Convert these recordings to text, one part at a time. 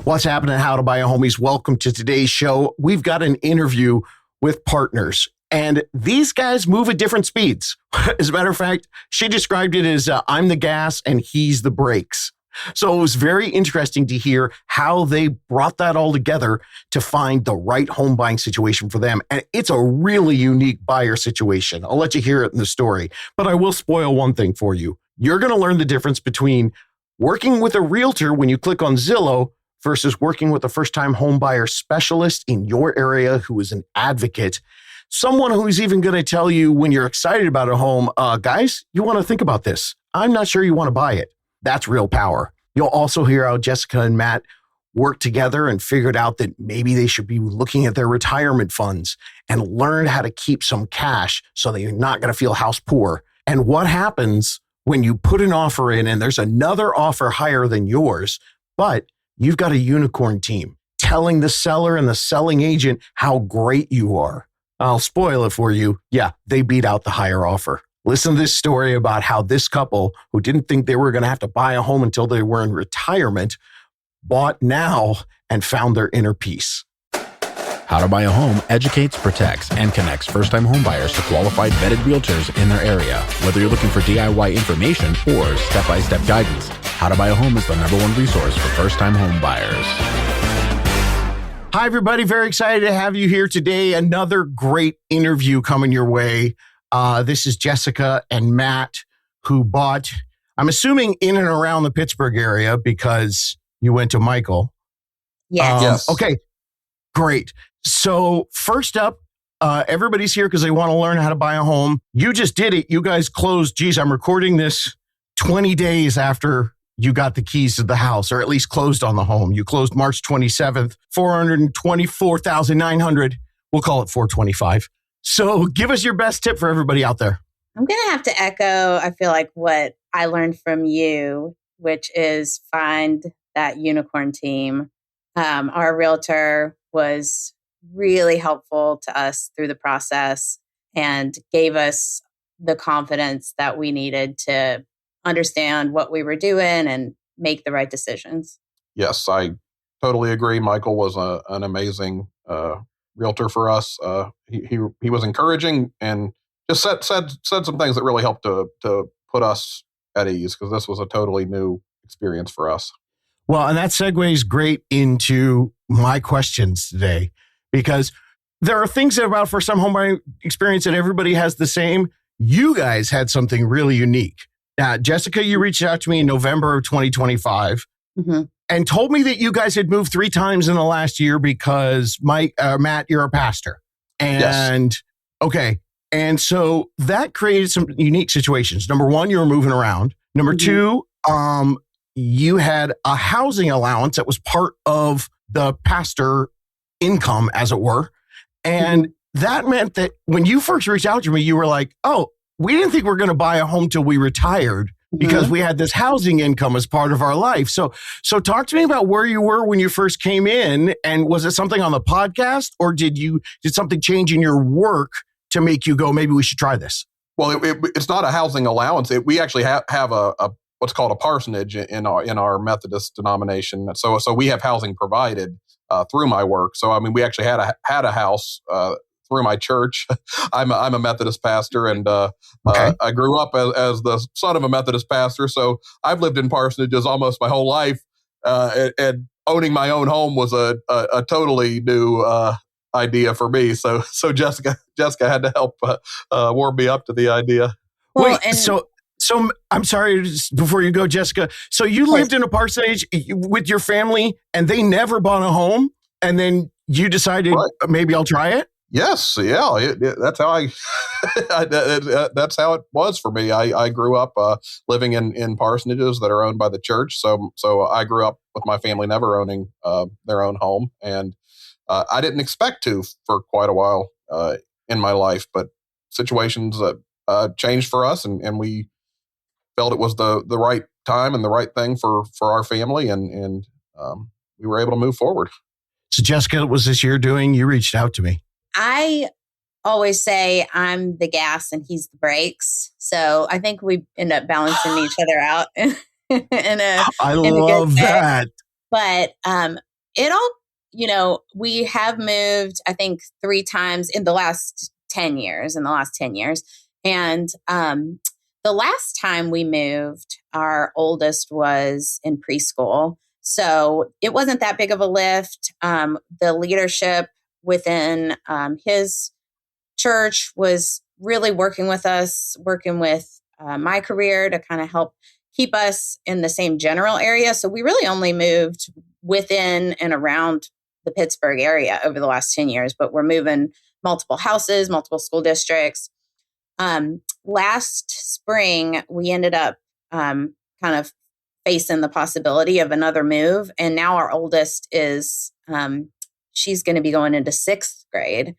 What's happening? How to buy a homies? Welcome to today's show. We've got an interview with partners, and these guys move at different speeds. As a matter of fact, she described it as I'm the gas and he's the brakes. So it was very interesting to hear how they brought that all together to find the right home buying situation for them. And it's a really unique buyer situation. I'll let you hear it in the story, but I will spoil one thing for you. You're going to learn the difference between working with a realtor when you click on Zillow versus working with a first-time home buyer specialist in your area who is an advocate. Someone who's even going to tell you when you're excited about a home, guys, you want to think about this. I'm not sure you want to buy it. That's real power. You'll also hear how Jessica and Matt worked together and figured out that maybe they should be looking at their retirement funds and learn how to keep some cash so that you're not going to feel house poor. And what happens when you put an offer in and there's another offer higher than yours, but you've got a unicorn team telling the seller and the selling agent how great you are. I'll spoil it for you. Yeah, they beat out the higher offer. Listen to this story about how this couple, who didn't think they were going to have to buy a home until they were in retirement, bought now and found their inner peace. How to Buy a Home educates, protects, and connects first-time homebuyers to qualified vetted realtors in their area. Whether you're looking for DIY information or step-by-step guidance, How to Buy a Home is the #1 resource for first-time homebuyers. Hi, everybody. Very excited to have you here today. Another great interview coming your way. This is Jessica and Matt, who bought, I'm assuming, in and around the Pittsburgh area because you went to Michael. Yes. Yes. Okay, great. So first up, everybody's here because they want to learn how to buy a home. You just did it. You guys closed. Geez, I'm recording this 20 days after you got the keys to the house, or at least closed on the home. You closed March 27th, 424,900. We'll call it 425. So give us your best tip for everybody out there. I'm going to have to echo, I feel like, what I learned from you, which is find that unicorn team. Our realtor was really helpful to us through the process and gave us the confidence that we needed to understand what we were doing and make the right decisions. Yes, I totally agree. Michael was an amazing realtor for us. He was encouraging and just said some things that really helped to put us at ease, because this was a totally new experience for us. Well, and that segues great into my questions today, because there are things about first-time homebuying experience that everybody has the same. You guys had something really unique. Now, Jessica, you reached out to me in November of 2025 and told me that you guys had moved 3 times in the last year because Matt, you're a pastor. And Yes. Okay. And so that created some unique situations. Number one, you were moving around. Number two, you had a housing allowance that was part of the pastor income, as it were. And that meant that when you first reached out to me, you were like, oh, we didn't think we were going to buy a home till we retired because we had this housing income as part of our life. So talk to me about where you were when you first came in, and was it something on the podcast, or did something change in your work to make you go, maybe we should try this? Well, it's not a housing allowance. We actually have a what's called a parsonage in our Methodist denomination. So we have housing provided through my work. So I mean, we actually had a house through my church. I'm a Methodist pastor, and I grew up as the son of a Methodist pastor. So I've lived in parsonages almost my whole life, and owning my own home was a totally new idea for me. So Jessica had to help warm me up to the idea. Well, Wait, so I'm sorry, just before you go, Jessica. So you lived in a parsonage with your family, and they never bought a home, and then you decided maybe I'll try it? Yes, yeah, that's how that's how it was for me. I grew up living in parsonages that are owned by the church, so I grew up with my family never owning their own home, and I didn't expect to for quite a while in my life, but situations changed for us, and we felt it was the right time and the right thing for our family, and we were able to move forward. So Jessica, what was this your doing? You reached out to me. I always say I'm the gas and he's the brakes. So I think we end up balancing each other out. I love that. But it all, we have moved, I think, 3 times in the last 10 years, And the last time we moved, our oldest was in preschool. So it wasn't that big of a lift. The leadership within his church was really working with us, working with my career to kind of help keep us in the same general area. So we really only moved within and around the Pittsburgh area over the last 10 years, but we're moving multiple houses, multiple school districts. Last spring, we ended up kind of facing the possibility of another move. And now our oldest is, she's going to be going into 6th grade.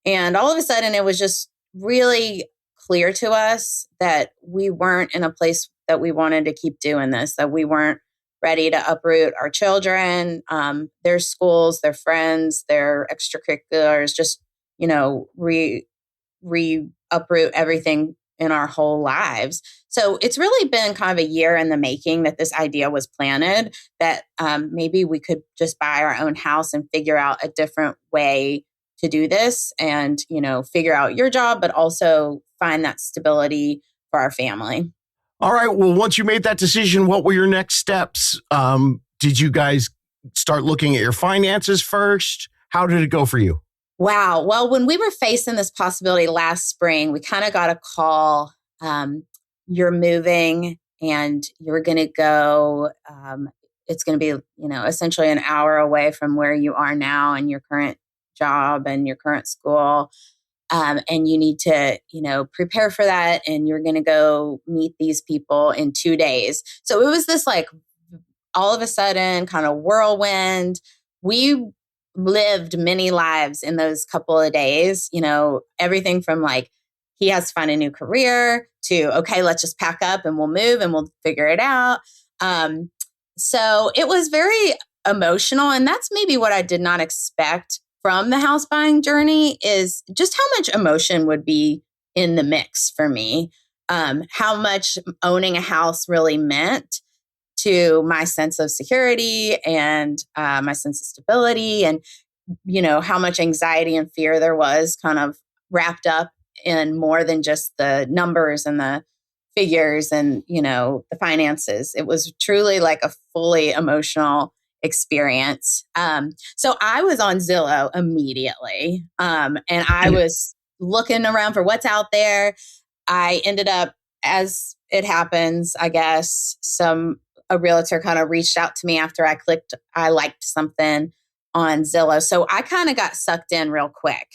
And all of a sudden, it was just really clear to us that we weren't in a place that we wanted to keep doing this, that we weren't ready to uproot our children, their schools, their friends, their extracurriculars, just, uproot everything in our whole lives. So it's really been kind of a year in the making that this idea was planted, that maybe we could just buy our own house and figure out a different way to do this and, figure out your job, but also find that stability for our family. All right. Well, once you made that decision, what were your next steps? Did you guys start looking at your finances first? How did it go for you? Wow. Well, when we were facing this possibility last spring, we kind of got a call. You're moving and you're going to go. It's going to be, essentially an hour away from where you are now and your current job and your current school. And you need to, prepare for that. And you're going to go meet these people in 2 days. So it was this all of a sudden kind of whirlwind. We lived many lives in those couple of days, everything from he has to find a new career to, okay, let's just pack up and we'll move and we'll figure it out. So it was very emotional. And that's maybe what I did not expect from the house buying journey, is just how much emotion would be in the mix for me. How much owning a house really meant to my sense of security and my sense of stability, and, how much anxiety and fear there was kind of wrapped up in more than just the numbers and the figures and, the finances. It was truly a fully emotional experience. So I was on Zillow immediately. And I was looking around for what's out there. I ended up, as it happens, I guess, a realtor kind of reached out to me after I liked something on Zillow. So I kind of got sucked in real quick.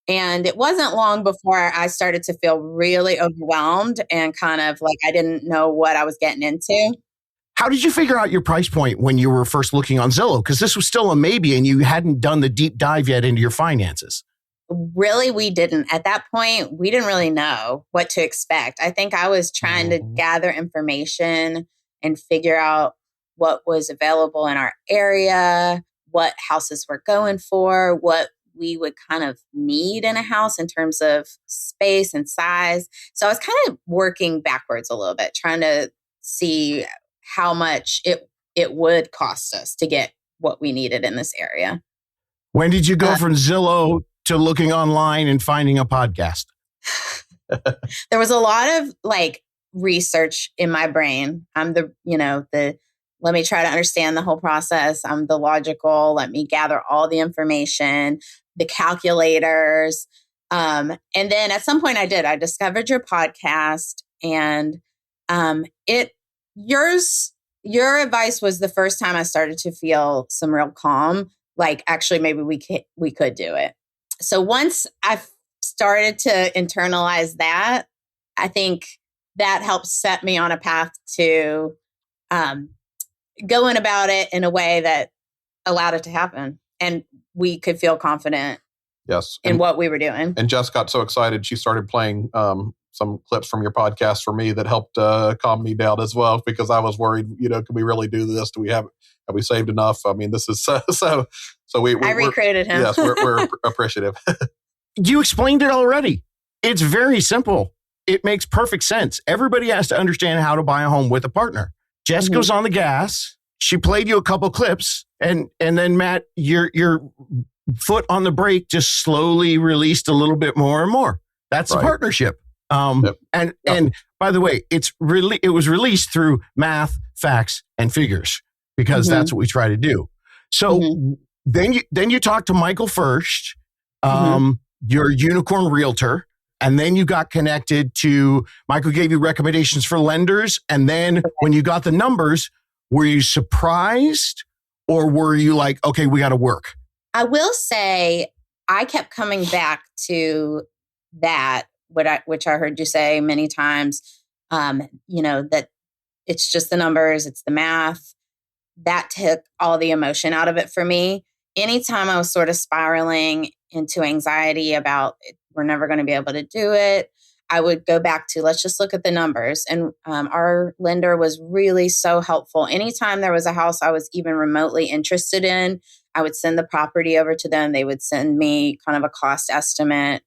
And it wasn't long before I started to feel really overwhelmed and kind of I didn't know what I was getting into. How did you figure out your price point when you were first looking on Zillow? Because this was still a maybe and you hadn't done the deep dive yet into your finances. Really, we didn't. At that point, we didn't really know what to expect. I think I was trying to gather information and figure out what was available in our area, what houses we're going for, what we would kind of need in a house in terms of space and size. So I was kind of working backwards a little bit, trying to see how much it would cost us to get what we needed in this area. When did you go from Zillow to looking online and finding a podcast? There was a lot of research in my brain. I'm let me try to understand the whole process. I'm the logical, let me gather all the information, the calculators. And then at some point I discovered your podcast, and your advice was the first time I started to feel some real calm. Actually, maybe we could do it. So once I started to internalize that, I think that helped set me on a path to going about it in a way that allowed it to happen, and we could feel confident. Yes, in what we were doing. And Jess got so excited she started playing some clips from your podcast for me that helped calm me down as well, because I was worried, can we really do this? Have we saved enough? I mean, this is so I recruited him. Yes, we're appreciative. You explained it already. It's very simple. It makes perfect sense. Everybody has to understand how to buy a home with a partner. Jess goes on the gas. She played you a couple clips And then Matt, your foot on the brake just slowly released a little bit more and more. That's a partnership. And by the way, it was released through math, facts, and figures, because that's what we try to do. So then you talked to Michael first, your unicorn realtor, and then you got connected to Michael gave you recommendations for lenders. And then when you got the numbers, were you surprised, or were you like, okay, we got to work? I will say I kept coming back to that, which I heard you say many times, that it's just the numbers, it's the math. That took all the emotion out of it for me. Anytime I was sort of spiraling into anxiety about we're never going to be able to do it, I would go back to, let's just look at the numbers. And our lender was really so helpful. Anytime there was a house I was even remotely interested in, I would send the property over to them. They would send me kind of a cost estimate.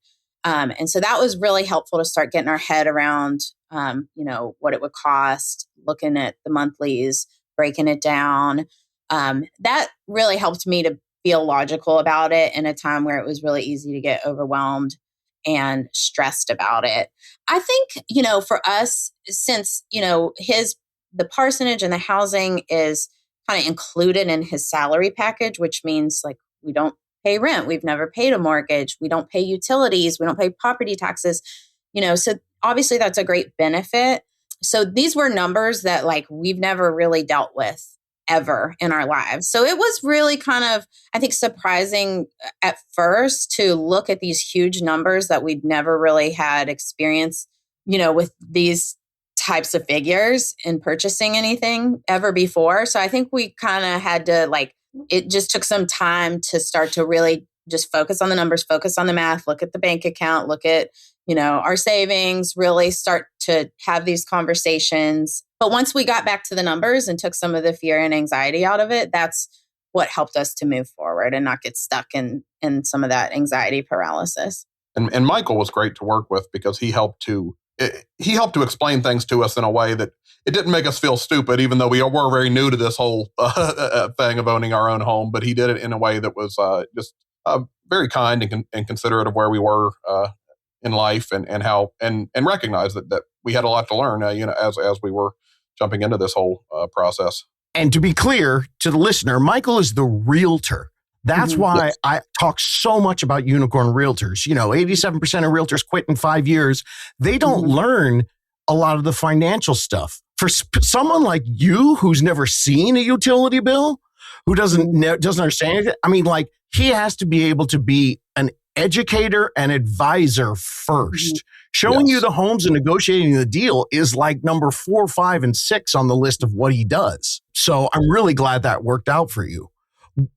And so that was really helpful to start getting our head around, what it would cost, looking at the monthlies, breaking it down. That really helped me to feel logical about it in a time where it was really easy to get overwhelmed and stressed about it. I think, for us, since, the parsonage and the housing is kind of included in his salary package, which means like we don't pay rent. We've never paid a mortgage. We don't pay utilities. We don't pay property taxes, so obviously that's a great benefit. So these were numbers that like we've never really dealt with ever in our lives. So it was really kind of, I think, surprising at first to look at these huge numbers that we'd never really had experience, with these types of figures in purchasing anything ever before. So I think we kind of had to it just took some time to start to really just focus on the numbers, focus on the math, look at the bank account, look at, our savings, really start to have these conversations. But once we got back to the numbers and took some of the fear and anxiety out of it, that's what helped us to move forward and not get stuck in some of that anxiety paralysis. And Michael was great to work with because he helped to explain things to us in a way that it didn't make us feel stupid, even though we were very new to this whole thing of owning our own home. But he did it in a way that was just very kind and considerate of where we were in life and how and recognized that we had a lot to learn, as we were jumping into this whole process. And to be clear to the listener, Michael is the realtor. That's why I talk so much about unicorn realtors. 87% of realtors quit in 5 years. They don't learn a lot of the financial stuff. For someone like you who's never seen a utility bill, who doesn't understand it, I mean, he has to be able to be an educator and advisor first. Showing you the homes and negotiating the deal is like number 4, 5, and 6 on the list of what he does. So I'm really glad that worked out for you.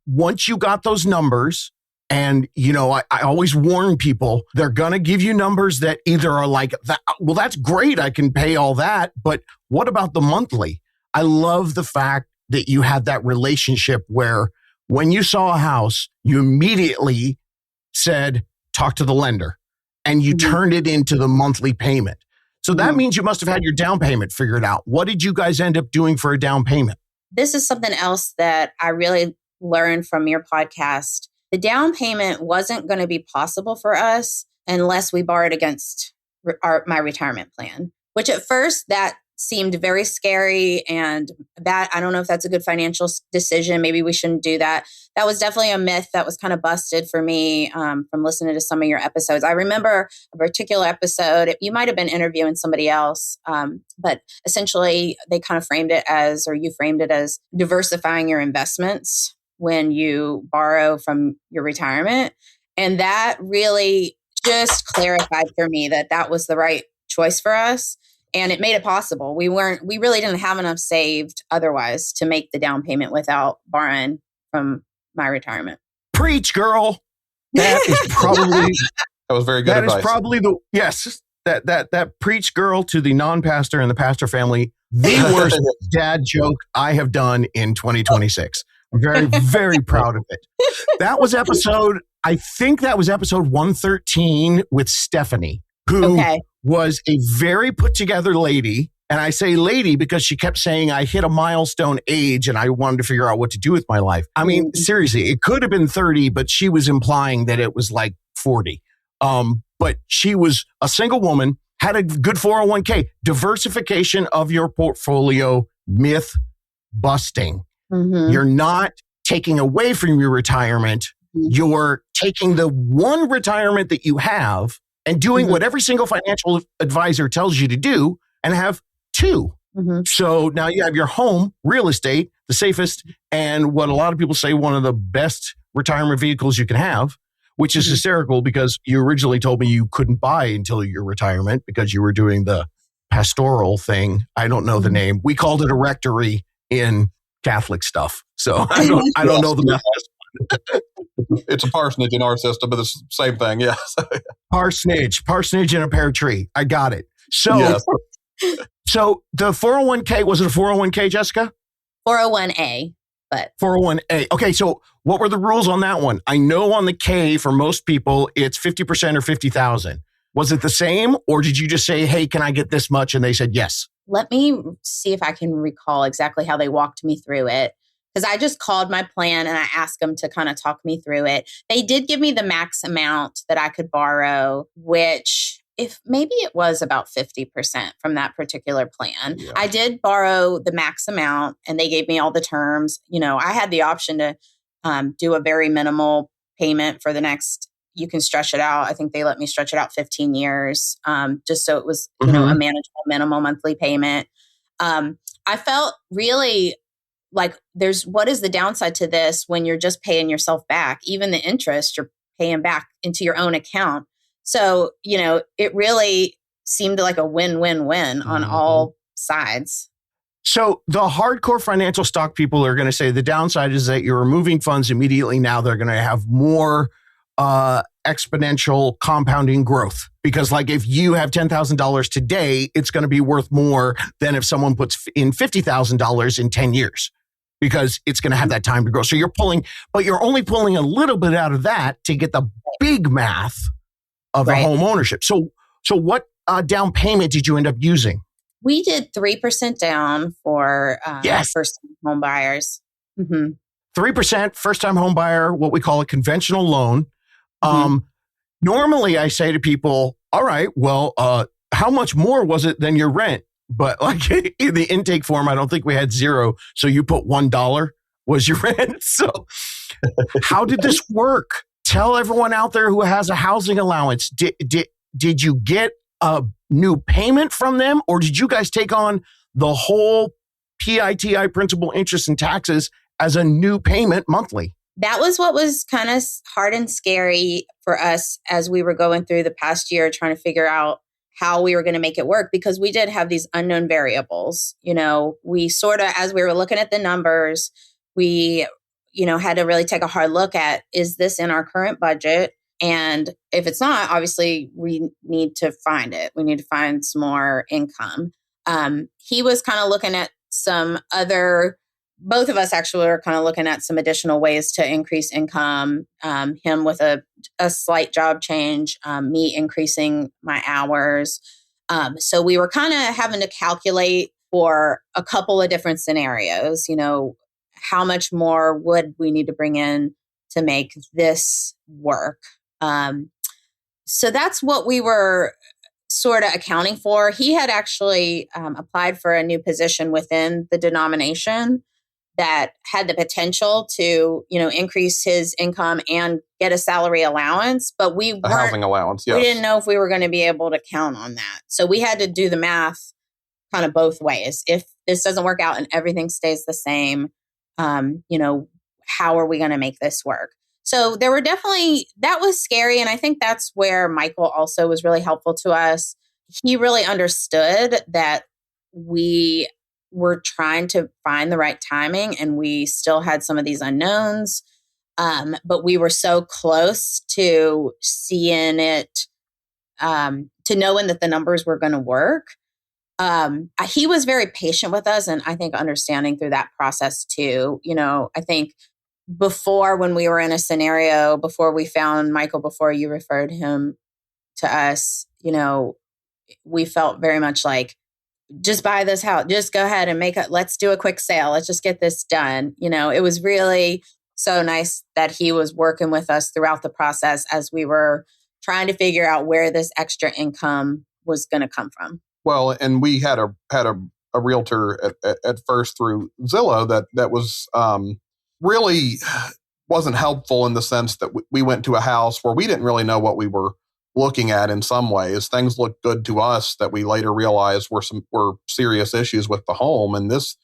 Once you got those numbers, and, I always warn people, they're going to give you numbers that either are like, well, that's great, I can pay all that, but what about the monthly? I love the fact that you had that relationship where when you saw a house, you immediately said, talk to the lender, and you turned it into the monthly payment. So that means you must have had your down payment figured out. What did you guys end up doing for a down payment? This is something else that I really learned from your podcast. The down payment wasn't going to be possible for us unless we borrowed against my retirement plan, which at first that seemed very scary. And that, I don't know if that's a good financial decision. Maybe we shouldn't do that. That was definitely a myth that was kind of busted for me from listening to some of your episodes. I remember a particular episode, you might have been interviewing somebody else, but essentially they kind of framed it as, or you framed it as diversifying your investments when you borrow from your retirement. And that really just clarified for me that was the right choice for us. And it made it possible. We really didn't have enough saved otherwise to make the down payment without borrowing from my retirement. Preach, girl. That is probably that was very good advice. That is probably that preach, girl, to the non-pastor and the pastor family. The worst dad joke I have done in 2026. I'm very, very proud of it. That was I think that was episode 113 with Stephanie, who was a very put together lady And I say lady because she kept saying I hit a milestone age and I wanted to figure out what to do with my life. I mean, seriously, it could have been 30, but she was implying that it was like 40. But she was a single woman, had a good 401k. Diversification of your portfolio, myth busting. You're not taking away from your retirement. You're taking the one retirement that you have and doing what every single financial advisor tells you to do and have two. So now you have your home, real estate, the safest, and what a lot of people say, one of the best retirement vehicles you can have, which is hysterical because you originally told me you couldn't buy until your retirement because you were doing the pastoral thing. I don't know the name. We called it a rectory in Catholic stuff. So I don't know the method. It's a parsonage in our system, but it's the same thing. Yes. Parsonage and a pear tree. I got it. So, so the 401k, was it a 401k, Jessica? 401a, but 401a. Okay. So what were the rules on that one? I know on the K for most people, it's 50% or 50,000. Was it the same or did you just say, hey, can I get this much? And they said, yes. Let me see if I can recall exactly how they walked me through it. Because I just called my plan and I asked them to kind of talk me through it. They did give me the max amount that I could borrow, which if maybe it was about 50% from that particular plan. Yeah. I did borrow the max amount and they gave me all the terms. You know, I had the option to do a very minimal payment for the next, you can stretch it out. I think they let me stretch it out 15 years, just so it was, you know, a manageable minimal monthly payment. I felt really like what is the downside to this when you're just paying yourself back? Even the interest you're paying back into your own account. So, you know, it really seemed like a win-win-win on all sides. So the hardcore financial stock people are going to say the downside is that you're removing funds immediately. Now they're going to have more exponential compounding growth. Because like if you have $10,000 today, it's going to be worth more than if someone puts in $50,000 in 10 years. Because it's going to have that time to grow. So you're only pulling a little bit out of that to get the big math of a home ownership. So what down payment did you end up using? We did 3% down for first-time home buyers. 3% first-time home buyer, what we call a conventional loan. Normally I say to people, all right, well, how much more was it than your rent? But like in the intake form, I don't think we had zero. So you put $1 was your rent. So how did this work? Tell everyone out there who has a housing allowance. Did you get a new payment from them? Or did you guys take on the whole PITI, principal, interest, and taxes as a new payment monthly? That was what was kind of hard and scary for us as we were going through the past year, trying to figure out how we were going to make it work, because we did have these unknown variables. You know, we sort of, as we were looking at the numbers, we, you know, had to really take a hard look at, is this in our current budget? And if it's not, obviously we need to find it. We need to find some more income. He was kind of looking at some other, both of us actually were kind of looking at some additional ways to increase income. Him with a slight job change, me increasing my hours. So we were kind of having to calculate for a couple of different scenarios, you know, how much more would we need to bring in to make this work? So that's what we were sort of accounting for. He had actually applied for a new position within the denomination that had the potential to, you know, increase his income and get a salary allowance, but a housing allowance. Yes. We didn't know if we were going to be able to count on that. So we had to do the math kind of both ways. If this doesn't work out and everything stays the same, you know, how are we going to make this work? So there were definitely, that was scary. And I think that's where Michael also was really helpful to us. He really understood that we were trying to find the right timing and we still had some of these unknowns. But we were so close to seeing it, to knowing that the numbers were going to work. He was very patient with us and I think understanding through that process too. You know, I think before, when we were in a scenario, before we found Michael, before you referred him to us, you know, we felt very much like just buy this house, just go ahead and let's do a quick sale. Let's just get this done. It was really so nice that he was working with us throughout the process as we were trying to figure out where this extra income was going to come from. Well, and we had a realtor at first through Zillow that was really wasn't helpful in the sense that we went to a house where we didn't really know what we were looking at. In some ways, things looked good to us that we later realized were serious issues with the home. And this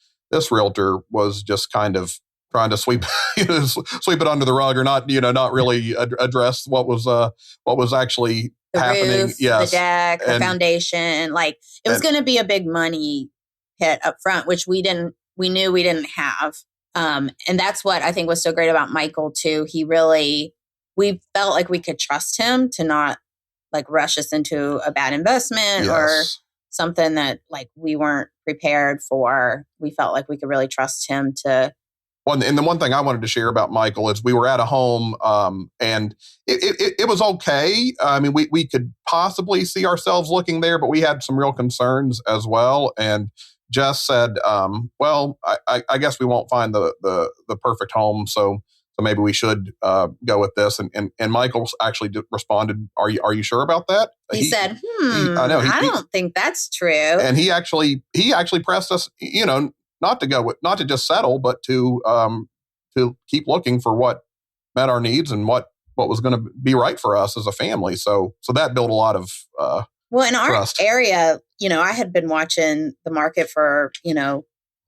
realtor was just kind of trying to sweep it under the rug, or not really address what was actually the happening. Roof, yes, the deck, the foundation. Like, it was going to be a big money hit up front, which we knew we didn't have. And that's what I think was so great about Michael too. We felt like we could trust him to not like rush us into a bad investment or something that like we weren't prepared for. We felt like we could really trust him to. Well, and the one thing I wanted to share about Michael is we were at a home and it was okay. I mean, we could possibly see ourselves looking there, but we had some real concerns as well. And Jess said, well, I guess we won't find the perfect home. So maybe we should go with this. And Michael actually responded, are you sure about that? He said, I don't think that's true. And he actually pressed us, not to just settle, but to keep looking for what met our needs and what was going to be right for us as a family. So that built a lot of well, in our trust. area, I had been watching the market for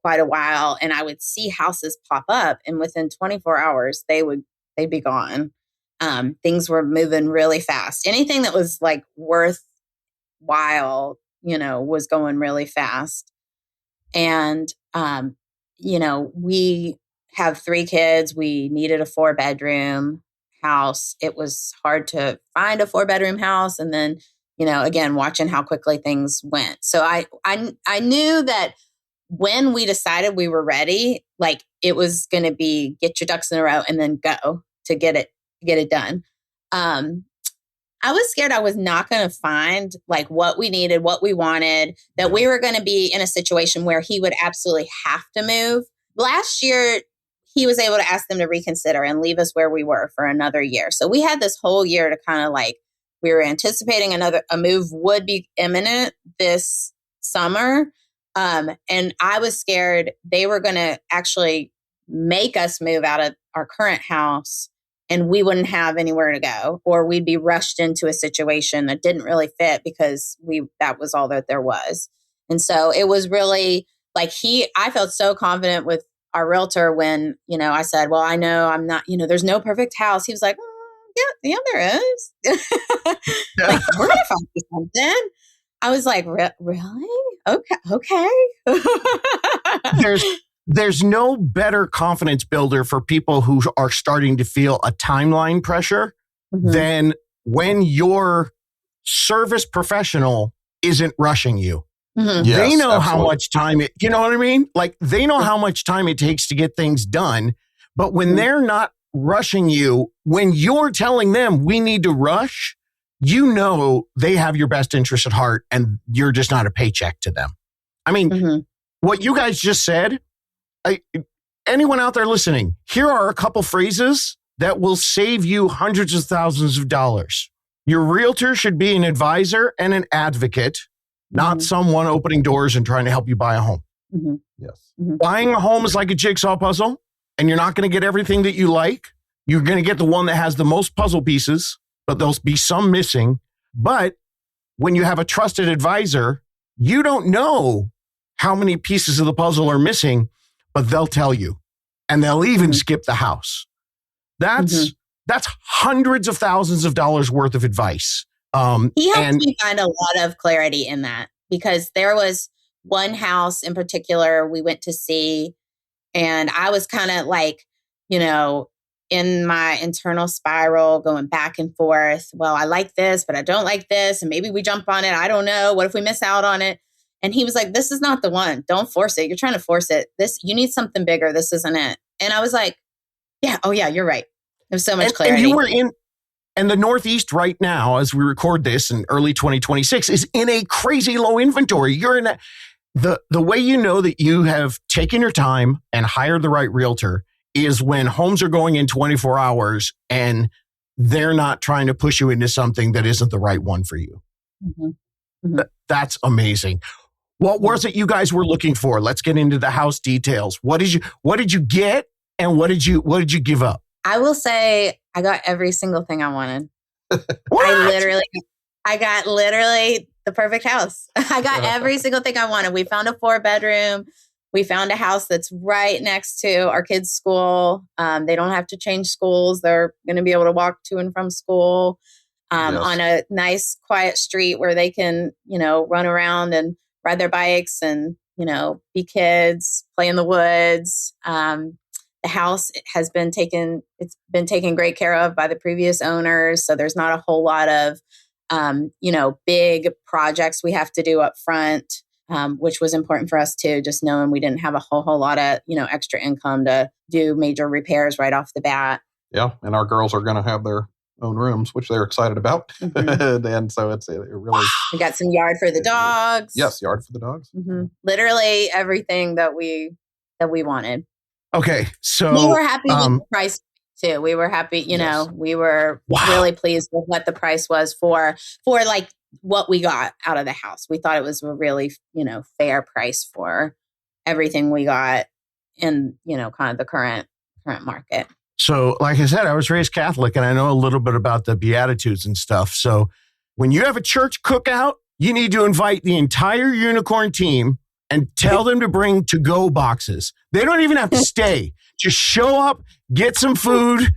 quite a while, and I would see houses pop up, and within 24 hours they'd be gone. Things were moving really fast. Anything that was like worthwhile, was going really fast. And we have 3 kids. We needed a 4-bedroom house. It was hard to find a 4-bedroom house. And then, again, watching how quickly things went. So I knew that when we decided we were ready, like it was going to be get your ducks in a row and then go to get it done. I was scared I was not going to find like what we needed, what we wanted, that we were going to be in a situation where he would absolutely have to move. Last year, he was able to ask them to reconsider and leave us where we were for another year. So we had this whole year to kind of like, we were anticipating a move would be imminent this summer. And I was scared they were going to actually make us move out of our current house and we wouldn't have anywhere to go, or we'd be rushed into a situation that didn't really fit because that was all that there was. And so it was really like I felt so confident with our realtor when, I said, well, I know I'm not, there's no perfect house. He was like, yeah, there is. Like, we're going to find you something. I was like, really? Okay. There's no better confidence builder for people who are starting to feel a timeline pressure than when your service professional isn't rushing you. Mm-hmm. Yes, they know absolutely. how much time you know what I mean? Like they know how much time it takes to get things done. But when they're not rushing you, when you're telling them we need to rush, they have your best interest at heart and you're just not a paycheck to them. I mean, what you guys just said, anyone out there listening, here are a couple phrases that will save you hundreds of thousands of dollars. Your realtor should be an advisor and an advocate, not someone opening doors and trying to help you buy a home. Mm-hmm. Yes. Mm-hmm. Buying a home is like a jigsaw puzzle, and you're not going to get everything that you like. You're going to get the one that has the most puzzle pieces, but there'll be some missing. But when you have a trusted advisor, you don't know how many pieces of the puzzle are missing, but they'll tell you, and they'll even skip the house. That's hundreds of thousands of dollars worth of advice. He helped me find a lot of clarity in that, because there was one house in particular we went to see, and I was kind of like, in my internal spiral going back and forth. Well, I like this, but I don't like this. And maybe we jump on it. I don't know. What if we miss out on it? And he was like, this is not the one. Don't force it. You're trying to force it. You need something bigger. This isn't it. And I was like, yeah, you're right. There's so much clarity. And you were and the Northeast right now, as we record this in early 2026, is in a crazy low inventory. The way you know that you have taken your time and hired the right realtor is when homes are going in 24 hours and they're not trying to push you into something that isn't the right one for you. Mm-hmm. Mm-hmm. That's amazing. What was it you guys were looking for? Let's get into the house details. What did you get, and what did you give up? I will say I got every single thing I wanted. I got literally the perfect house. I got every single thing I wanted. We found a 4-bedroom. We found a house that's right next to our kids' school. They don't have to change schools. They're going to be able to walk to and from school on a nice, quiet street where they can, run around and ride their bikes and, be kids, play in the woods. The house has been taken great care of by the previous owners. So there's not a whole lot of, big projects we have to do up front, which was important for us too, just knowing we didn't have a whole lot of, extra income to do major repairs right off the bat. Yeah. And our girls are going to have their own rooms, which they're excited about. Mm-hmm. And so it really... We got some yard for the dogs. Yes, yard for the dogs. Mm-hmm. Literally everything that we wanted. Okay, so we were happy with the price too. We were happy, we were really pleased with what the price was for like what we got out of the house. We thought it was a really, fair price for everything we got in, kind of the current market. So, like I said, I was raised Catholic and I know a little bit about the Beatitudes and stuff. So when you have a church cookout, you need to invite the entire unicorn team and tell them to bring to-go boxes. They don't even have to stay. Just show up, get some food,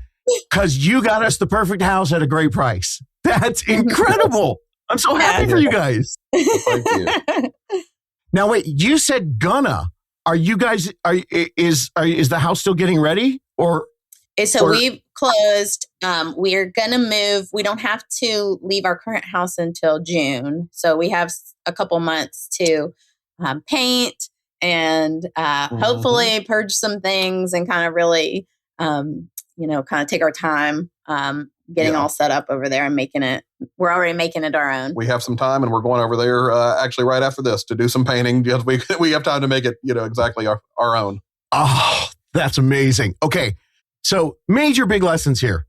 because you got us the perfect house at a great price. That's incredible. I'm so happy for you guys. Thank you. Now, wait, you said gonna. Are you guys, is the house still getting ready? We've closed. We're going to move. We don't have to leave our current house until June. So we have a couple months to paint and hopefully purge some things and kind of really, kind of take our time getting all set up over there and we're already making it our own. We have some time and we're going over there actually right after this to do some painting. We have time to make it, exactly our own. Oh, that's amazing. Okay. So major big lessons here.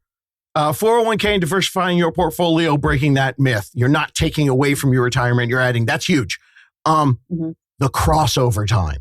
401k and diversifying your portfolio, breaking that myth. You're not taking away from your retirement. You're adding. That's huge. The crossover time.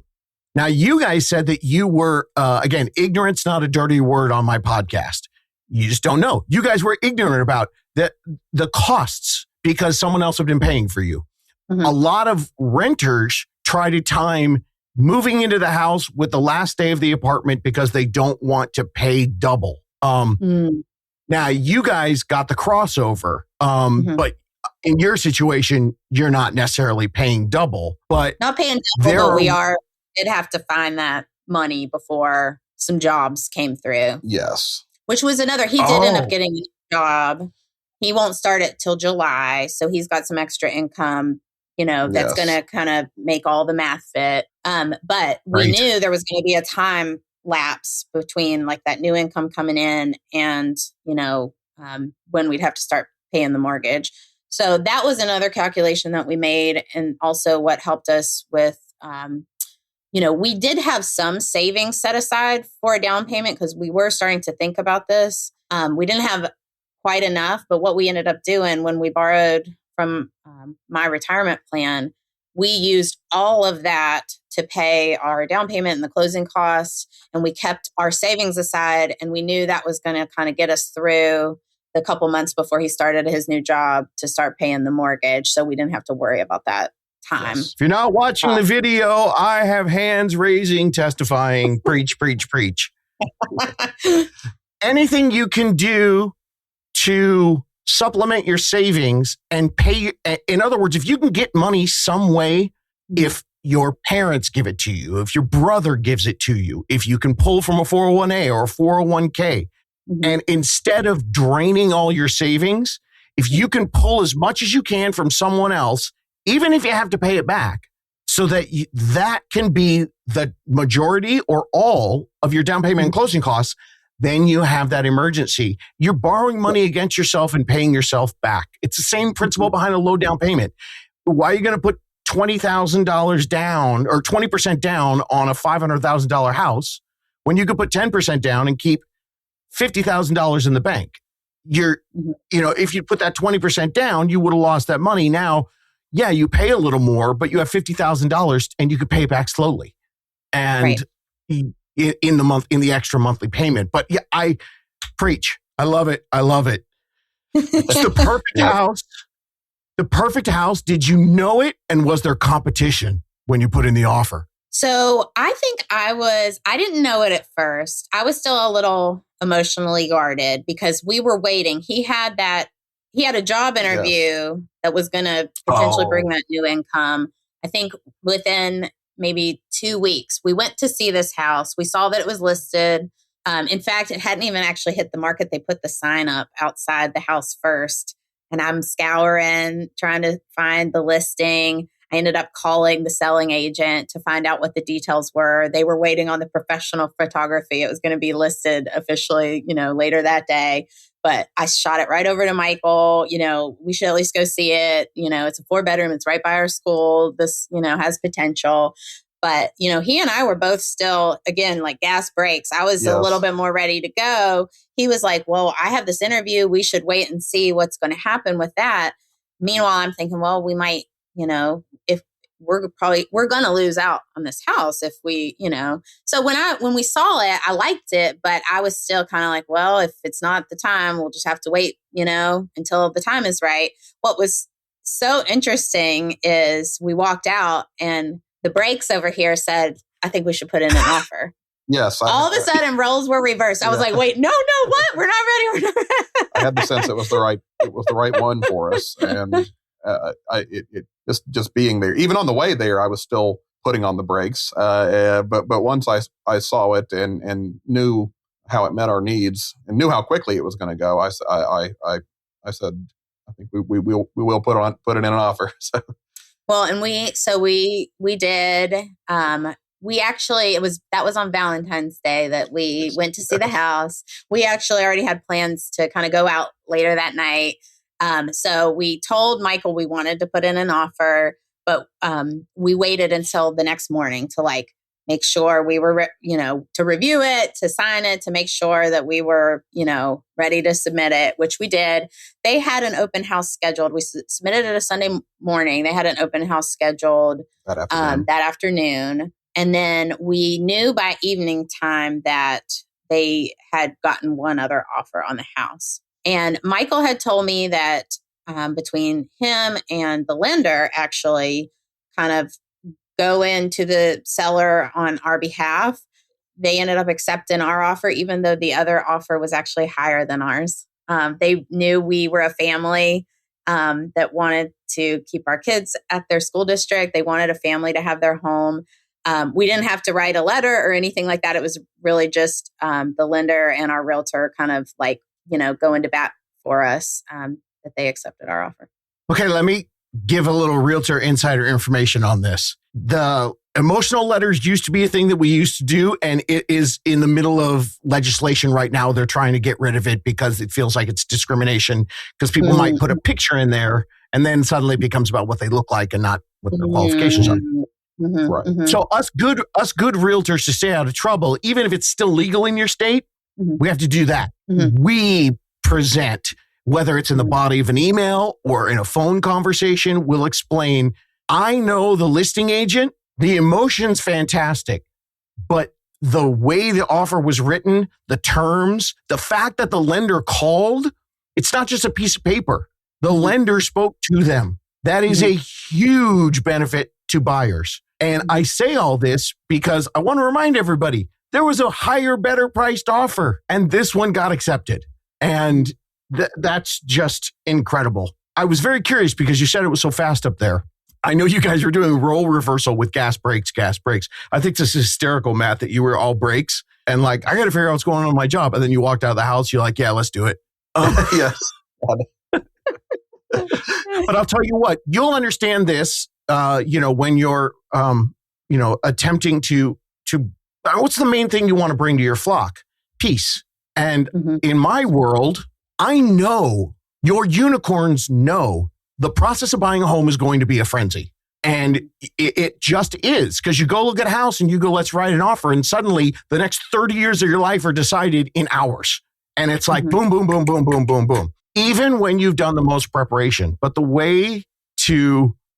Now, you guys said that you were, again, ignorance, not a dirty word on my podcast. You just don't know. You guys were ignorant about the costs because someone else had been paying for you. Mm-hmm. A lot of renters try to time moving into the house with the last day of the apartment because they don't want to pay double. Now, you guys got the crossover, but in your situation, you're not necessarily paying double. But not paying double, but we did have to find that money before some jobs came through. Yes. Which was another, he did end up getting a job. He won't start it till July. So he's got some extra income, that's going to kind of make all the math fit. But we knew there was going to be a time lapse between like that new income coming in and, when we'd have to start paying the mortgage. So that was another calculation that we made. And also what helped us with, we did have some savings set aside for a down payment because we were starting to think about this. We didn't have quite enough, but what we ended up doing when we borrowed from my retirement plan, we used all of that to pay our down payment and the closing costs. And we kept our savings aside. And we knew that was going to kind of get us through the couple months before he started his new job to start paying the mortgage. So we didn't have to worry about that time. Yes. If you're not watching the video, I have hands raising, testifying, preach, preach, preach. Anything you can do to supplement your savings and pay. In other words, if you can get money some way, if your parents give it to you, if your brother gives it to you, if you can pull from a 401a or a 401k, and instead of draining all your savings, if you can pull as much as you can from someone else, even if you have to pay it back, so that that can be the majority or all of your down payment and closing costs, then you have that emergency. You're borrowing money against yourself and paying yourself back. It's the same principle behind a low down payment. Why are you going to put $20,000 down or 20% down on a $500,000 house when you could put 10% down and keep $50,000 in the bank. If you put that 20% down, you would have lost that money. Now, yeah, you pay a little more, but you have $50,000 and you could pay it back slowly. And in the extra monthly payment. But yeah, I preach. I love it. I love it. It's the perfect house. The perfect house. Did you know it? And was there competition when you put in the offer? So I think I didn't know it at first. I was still a little emotionally guarded because we were waiting. He had a job interview that was going to potentially bring that new income. I think within maybe 2 weeks, we went to see this house. We saw that it was listed. In fact, it hadn't even actually hit the market. They put the sign up outside the house first. And I'm scouring, trying to find the listing. I ended up calling the selling agent to find out what the details were. They were waiting on the professional photography. It was going to be listed officially, later that day. But I shot it right over to Michael. We should at least go see it. It's a 4-bedroom. It's right by our school. This, has potential. But, he and I were both still, again, like gas brakes. I was a little bit more ready to go. He was like, well, I have this interview. We should wait and see what's going to happen with that. Meanwhile, I'm thinking, well, we might, if we're going to lose out on this house if we, So when we saw it, I liked it, but I was still kind of like, well, if it's not the time, we'll just have to wait, until the time is right. What was so interesting is we walked out and the brakes over here said, I think we should put in an offer. Yes. All of a sudden, roles were reversed. I was like, wait, no, what? We're not ready. We're not ready. I had the sense it was the right one for us. And just being there, even on the way there, I was still putting on the brakes. But once I saw it and knew how it met our needs and knew how quickly it was going to go, I said, I think we will put it in an offer. So. Well, and we did. That was on Valentine's Day that we went to see the house. We actually already had plans to kind of go out later that night. So we told Michael we wanted to put in an offer, but we waited until the next morning to make sure we were, to review it, to sign it, to make sure that we were, ready to submit it, which we did. They had an open house scheduled. We submitted it a Sunday morning. They had an open house scheduled that afternoon. And then we knew by evening time that they had gotten one other offer on the house. And Michael had told me that between him and the lender actually kind of go into the seller on our behalf, they ended up accepting our offer, even though the other offer was actually higher than ours. They knew we were a family that wanted to keep our kids at their school district. They wanted a family to have their home. We didn't have to write a letter or anything like that. It was really just the lender and our realtor kind of going to bat for us that they accepted our offer. Okay, let me give a little realtor insider information on this. The emotional letters used to be a thing that we used to do, and it is in the middle of legislation right now. They're trying to get rid of it because it feels like it's discrimination because people might put a picture in there and then suddenly it becomes about what they look like and not what their qualifications are. Mm-hmm, right. Mm-hmm. So us good realtors to stay out of trouble, even if it's still legal in your state, we have to do that. We present, whether it's in the body of an email or in a phone conversation, we'll explain, I know the listing agent, the emotion's fantastic, but the way the offer was written, the terms, the fact that the lender called, it's not just a piece of paper. The lender spoke to them. That is a huge benefit to buyers. And I say all this because I want to remind everybody, there was a higher, better priced offer, and this one got accepted. And that's just incredible. I was very curious because you said it was so fast up there. I know you guys were doing role reversal with gas brakes. I think this is hysterical, Matt, that you were all brakes and I got to figure out what's going on in my job. And then you walked out of the house. You're like, yeah, let's do it. Yes. But I'll tell you what, you'll understand this, when you're, attempting to, what's the main thing you want to bring to your flock? Peace. And in my world, I know your unicorns know the process of buying a home is going to be a frenzy. And it just is, because you go look at a house and you go, let's write an offer. And suddenly the next 30 years of your life are decided in hours. And it's like boom, boom, boom, boom, boom, boom, boom. Even when you've done the most preparation. But the way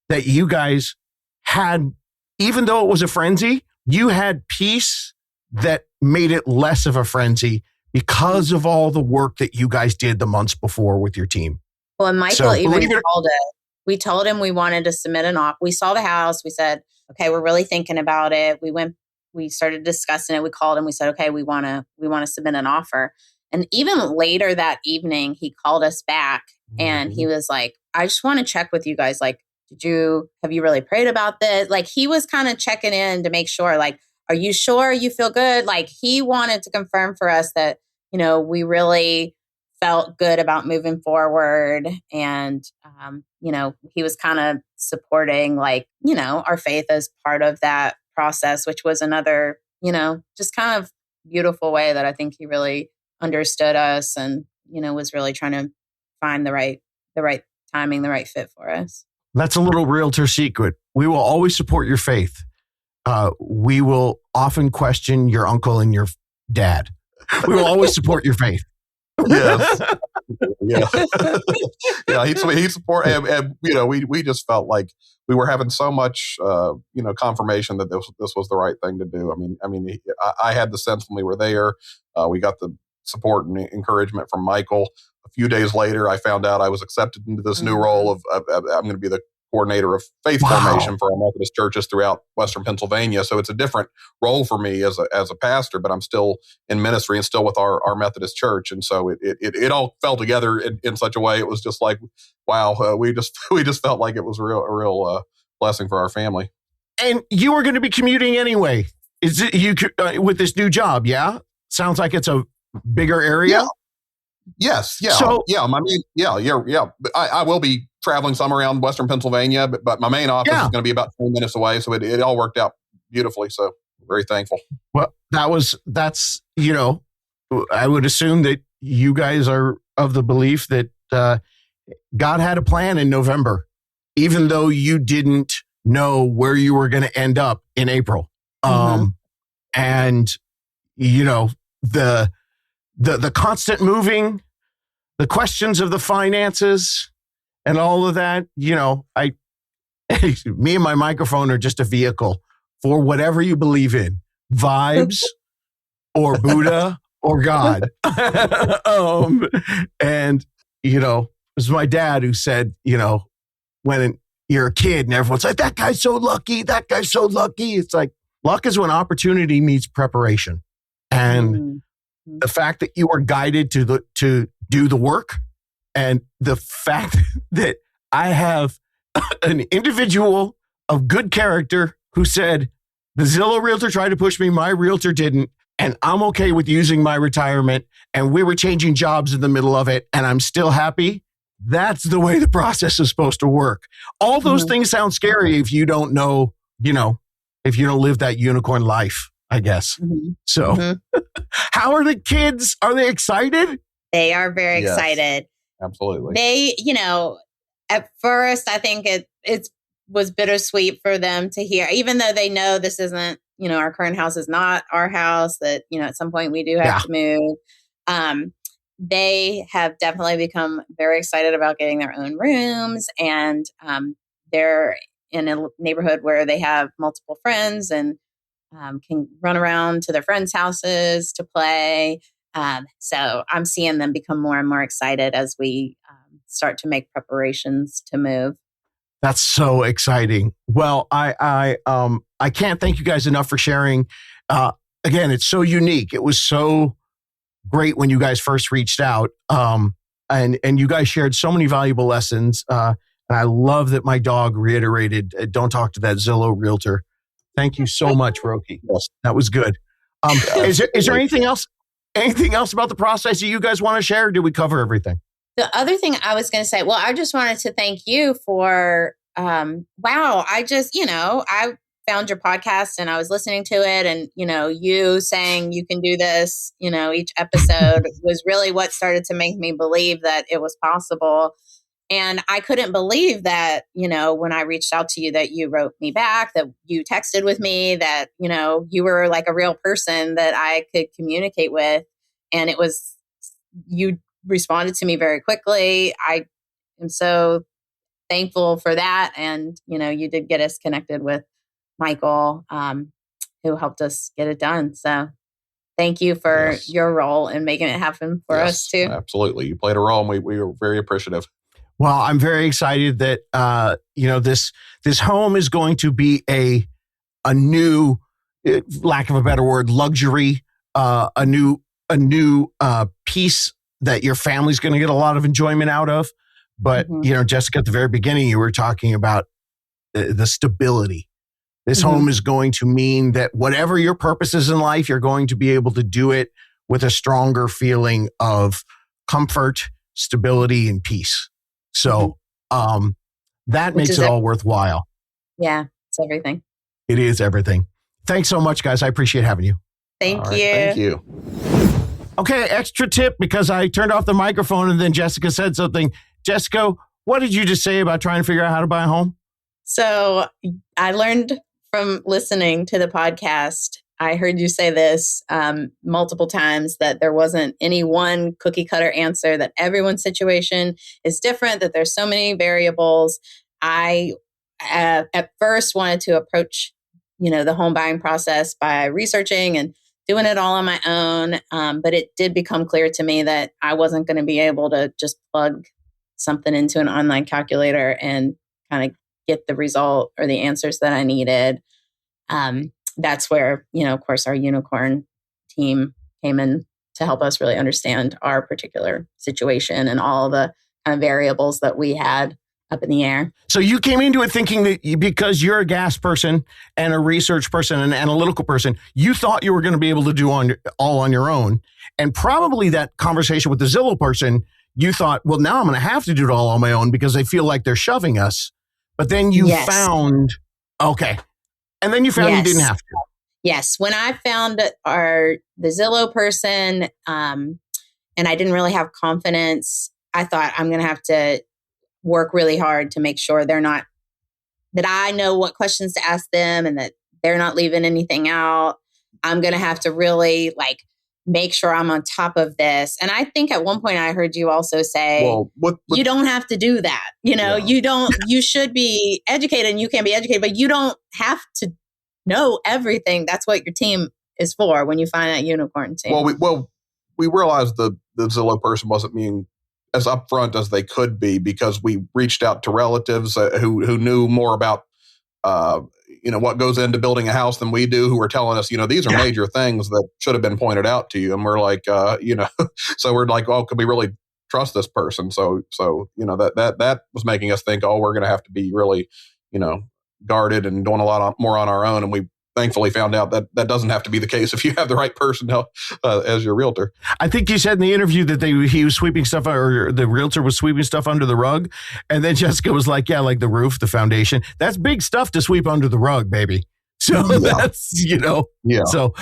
that you guys had, even though it was a frenzy, you had peace that made it less of a frenzy because of all the work that you guys did the months before with your team. Well, and Michael even called it. We told him we wanted to submit an offer. We saw the house. We said, okay, we're really thinking about it. We started discussing it. We called him. We said, okay, we want to submit an offer. And even later that evening, he called us back and he was like, I just want to check with you guys. Like, have you really prayed about this? Like, he was kind of checking in to make sure, like, are you sure you feel good? Like, he wanted to confirm for us that, we really felt good about moving forward. And, he was kind of supporting, like, our faith as part of that process, which was another, just kind of beautiful way that I think he really understood us and, was really trying to find the right timing, the right fit for us. That's a little realtor secret. We will always support your faith. We will often question your uncle and your dad. We will always support your faith. Yes. Yeah. Yeah. He support, and we just felt like we were having so much, confirmation that this was the right thing to do. I had the sense when we were there, we got the support and encouragement from Michael. A few days later, I found out I was accepted into this new role of I'm going to be the coordinator of faith formation for our Methodist churches throughout Western Pennsylvania. So it's a different role for me as a pastor, but I'm still in ministry and still with our Methodist church. And so it all fell together in such a way. It was just like, wow, we just felt like it was a real blessing for our family. And you were going to be commuting anyway. Is it you with this new job? Yeah. Sounds like it's a bigger area. Yeah. Yes. Yeah. So, I will be traveling some around Western Pennsylvania, but my main office is going to be about 20 minutes away. So it all worked out beautifully. So very thankful. Well, that's, I would assume that you guys are of the belief that God had a plan in November, even though you didn't know where you were going to end up in April. And, the constant moving, the questions of the finances and all of that, me and my microphone are just a vehicle for whatever you believe in, vibes or Buddha or God. And, it was my dad who said, when you're a kid and everyone's like, that guy's so lucky. That guy's so lucky. It's like, luck is when opportunity meets preparation. And the fact that you are guided to do the work, and the fact that I have an individual of good character who said, the Zillow realtor tried to push me, my realtor didn't, and I'm okay with using my retirement, and we were changing jobs in the middle of it, and I'm still happy. That's the way the process is supposed to work. All those things sound scary if you don't know, if you don't live that unicorn life, I guess. So how are the kids? Are they excited? They are very excited. Absolutely. They, at first, I think it was bittersweet for them to hear, even though they know this isn't, our current house is not our house, that, at some point we do have to move. They have definitely become very excited about getting their own rooms, and they're in a neighborhood where they have multiple friends and can run around to their friends' houses to play. So I'm seeing them become more and more excited as we start to make preparations to move. That's so exciting. Well, I can't thank you guys enough for sharing. Again, it's so unique. It was so great when you guys first reached out. And you guys shared so many valuable lessons. And I love that my dog reiterated, don't talk to that Zillow realtor. Thank you so much, Roki. That was good. Is there anything else about the process that you guys want to share? Or did we cover everything? The other thing I was going to say, I just wanted to thank you for, I found your podcast and I was listening to it, and, you saying you can do this, each episode was really what started to make me believe that it was possible. And I couldn't believe that, when I reached out to you, that you wrote me back, that you texted with me, that, you were like a real person that I could communicate with. And you responded to me very quickly. I am so thankful for that. And, you did get us connected with Michael, who helped us get it done. So thank you for your role in making it happen for us too. Absolutely. You played a role, and we were very appreciative. Well, I'm very excited that, this home is going to be a new, lack of a better word, luxury, a new piece that your family's going to get a lot of enjoyment out of. But, Jessica, at the very beginning, you were talking about the stability. This home is going to mean that whatever your purpose is in life, you're going to be able to do it with a stronger feeling of comfort, stability, and peace. So that makes it all worthwhile. Yeah, it's everything. It is everything. Thanks so much, guys. I appreciate having you. Thank you. Thank you. Okay, extra tip, because I turned off the microphone and then Jessica said something. Jessica, what did you just say about trying to figure out how to buy a home? So I learned from listening to the podcast, I heard you say this multiple times, that there wasn't any one cookie cutter answer, that everyone's situation is different, that there's so many variables. I at first wanted to approach, the home buying process by researching and doing it all on my own. But it did become clear to me that I wasn't going to be able to just plug something into an online calculator and kind of get the result or the answers that I needed. That's where, of course, our unicorn team came in to help us really understand our particular situation and all the kind of variables that we had up in the air. So you came into it thinking that because you're a gas person and a research person and an analytical person, you thought you were going to be able to do all on your own. And probably that conversation with the Zillow person, you thought, well, now I'm going to have to do it all on my own because they feel like they're shoving us. But then you found, okay. And then you found you didn't have to. Yes. When I found the Zillow person, and I didn't really have confidence, I thought I'm going to have to work really hard to make sure that I know what questions to ask them and that they're not leaving anything out. I'm going to have to really make sure I'm on top of this. And I think at one point I heard you also say, you don't have to do that. You should be educated and you can be educated, but you don't have to know everything. That's what your team is for when you find that unicorn team. We realized the Zillow person wasn't being as upfront as they could be, because we reached out to relatives who knew more about what goes into building a house than we do, who were telling us, these are major things that should have been pointed out to you. And we're like, so we're like, well, could we really trust this person? So that was making us think, we're going to have to be really, guarded and doing a lot more on our own. And we thankfully found out that that doesn't have to be the case if you have the right person as your realtor. I think you said in the interview that he was sweeping stuff, or the realtor was sweeping stuff under the rug. And then Jessica was like, yeah, like the roof, the foundation. That's big stuff to sweep under the rug, baby. So that's, Yeah. So,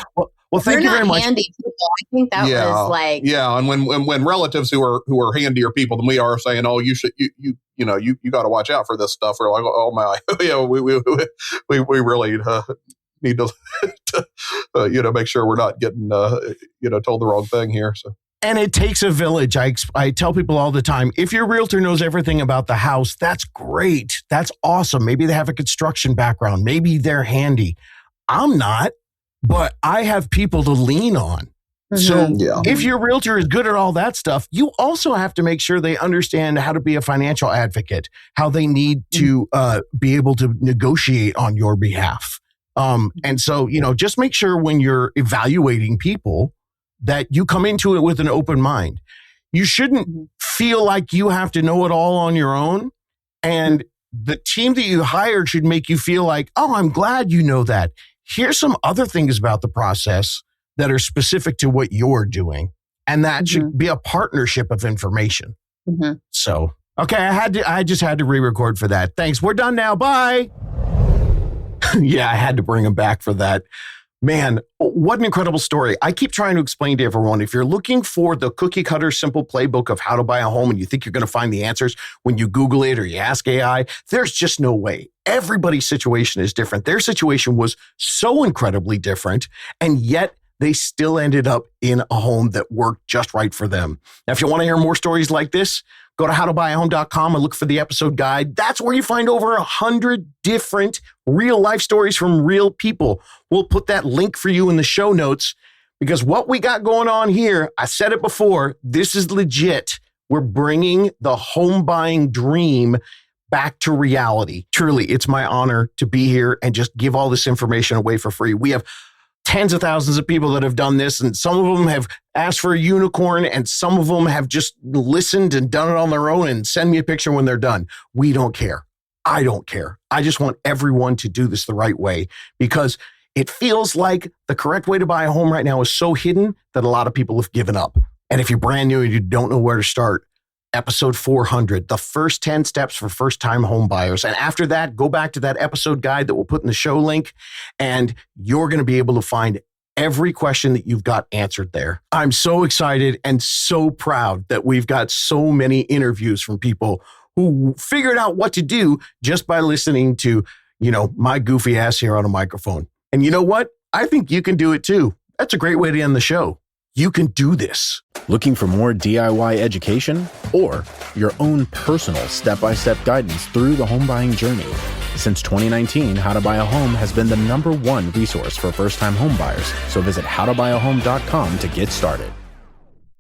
well, thank you very much. Handy people. I think that was like, and when relatives who are handier people than we are saying, oh, you should you got to watch out for this stuff. We're like, oh my, we really need to make sure we're not getting told the wrong thing here. So. And it takes a village. I tell people all the time, if your realtor knows everything about the house, that's great. That's awesome. Maybe they have a construction background. Maybe they're handy. I'm not, but I have people to lean on. So if your realtor is good at all that stuff, you also have to make sure they understand how to be a financial advocate, how they need to be able to negotiate on your behalf. And so, just make sure when you're evaluating people that you come into it with an open mind. You shouldn't feel like you have to know it all on your own. And the team that you hired should make you feel like, oh, I'm glad you know that. Here's some other things about the process that are specific to what you're doing. And that should be a partnership of information. So, okay, I just had to re-record for that. Thanks. We're done now. Bye. Yeah, I had to bring him back for that. Man, what an incredible story. I keep trying to explain to everyone, if you're looking for the cookie cutter simple playbook of how to buy a home and you think you're going to find the answers when you Google it or you ask AI, there's just no way. Everybody's situation is different. Their situation was so incredibly different, and yet they still ended up in a home that worked just right for them. Now, if you want to hear more stories like this, go to howtobuyahome.com and look for the episode guide. That's where you find over 100 different real life stories from real people. We'll put that link for you in the show notes, because what we got going on here, I said it before, this is legit. We're bringing the home buying dream back to reality. Truly, it's my honor to be here and just give all this information away for free. We have tens of thousands of people that have done this, and some of them have asked for a unicorn, and some of them have just listened and done it on their own and send me a picture when they're done. We don't care. I don't care. I just want everyone to do this the right way, because it feels like the correct way to buy a home right now is so hidden that a lot of people have given up. And if you're brand new and you don't know where to start, episode 400, the first 10 steps for first-time home buyers. And after that, go back to that episode guide that we'll put in the show link, and you're going to be able to find every question that you've got answered there. I'm so excited and so proud that we've got so many interviews from people who figured out what to do just by listening to, my goofy ass here on a microphone. And you know what? I think you can do it too. That's a great way to end the show. You can do this. Looking for more DIY education or your own personal step-by-step guidance through the home buying journey? Since 2019, How to Buy a Home has been the #1 resource for first-time home buyers. So visit howtobuyahome.com to get started.